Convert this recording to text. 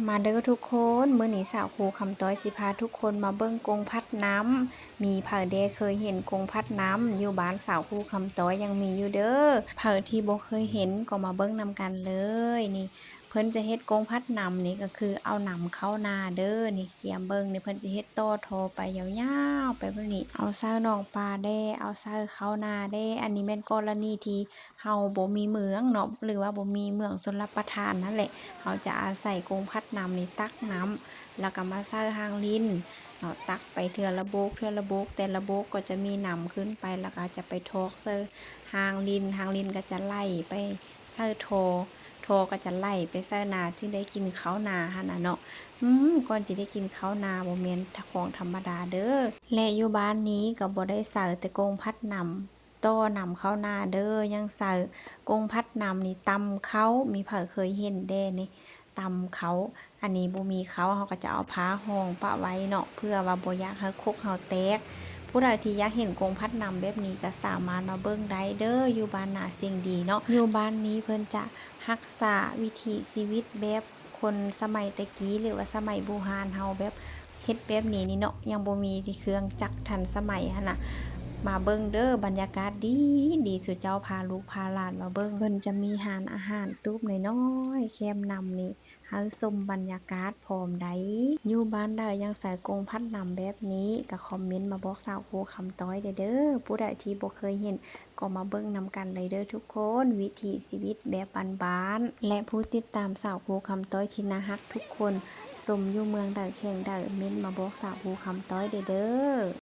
มาเด้อทุกคนมื้อนี้สาวครูคำต้อยสิพาทุกคนมาเบิ่งกงพัดน้ำมีเผอเดเคยเห็นกงพัดน้ำอยู่บ้านสาวครูคำต้อยยังมีอยู่เด้อเผอที่บ่เคยเห็นก็มาเบิ่งนำกันเลยนี่เพิ่นจะเฮ็ดกงพัดน้ำนี่ก็คือเอาน้ำเข้านาเด้อนี่เกียมเบิ่งนี่เพิ่นจะเฮ็ดต่อโทรไปยาวๆไปแบบนี้เอาเสาน้องปลาแด้เอาเสาเข้านาแด้อันนี้แม่นกรณีที่เฮาบ่มีเมืองเนาะหรือว่าบ่มีเมืองชลประทานนั่นแหละเขาจะอาศัยกงพัดน้ำนี่ตักน้ำแล้วก็มาใส่หางลิ้นเนาะตักไปเทื่อละโบกแต่ละโบกก็จะมีน้ำขึ้นไปแล้วก็จะไปทอกใส่หางลิ้นก็จะไล่ไปใส่โทก็จะไล่ไปใส่นาจึงได้กินข้าวนาหั่นน่ะเนาะก่อนจะได้กินข้าวนาบ่แม่นของธรรมดาเด้อและอยู่บ้านนี้ก็บ่ได้ใส่แต่กงพัดน้ำต้อนำเข้านาเด้อยังใส่กงพัดน้ำนี่ตำเขามีเผอเคยเห็นเด้นี่ตำเขาอันนี้บ่มีเขาก็จะเอาผ้าห่องปะไว้เนาะเพื่อว่าบ่อยากให้คกเฮาแตกผู้ใดที่อยากเห็นกงพัดน้ำแบบนี้ก็สามารถมาเบิ่งได้เด้ออยู่บ้านนาเสียงดีเนาะอยู่บ้านนี้เพิ่นจะรักษาวิถีชีวิตแบบคนสมัยตะกี้หรือว่าสมัยโบราณเฮาแบบเฮ็ดแบบนี้นี่เนาะยังบ่มีเครื่องจักรทันสมัยหั่นน่ะมาเบิ่งเด้อบรรยากาศดีสุเจ้าพาลูกพาหลานมาเบิ่งเพิ่นจะมีร้านอาหารตูบน้อยๆแคมนำนี่เฮาชมบรรยากาศพร้อมได้อยู่บ้านใดยังใส่กงพัดน้ำแบบนี้ก็คอมเมนต์มาบอกสาวครูคำต้อยเด้อผู้ใดที่บ่เคยเห็นก็มาเบิ่งนำกันเลยเด้อทุกคนวิถีชีวิตแบบบ้านๆและผู้ติดตามสาวครูคำต้อยที่น่ารักทุกคนสมอยู่เมืองใดแข่งใดเม้นมาบอกสาวครูคำต้อยเด้อ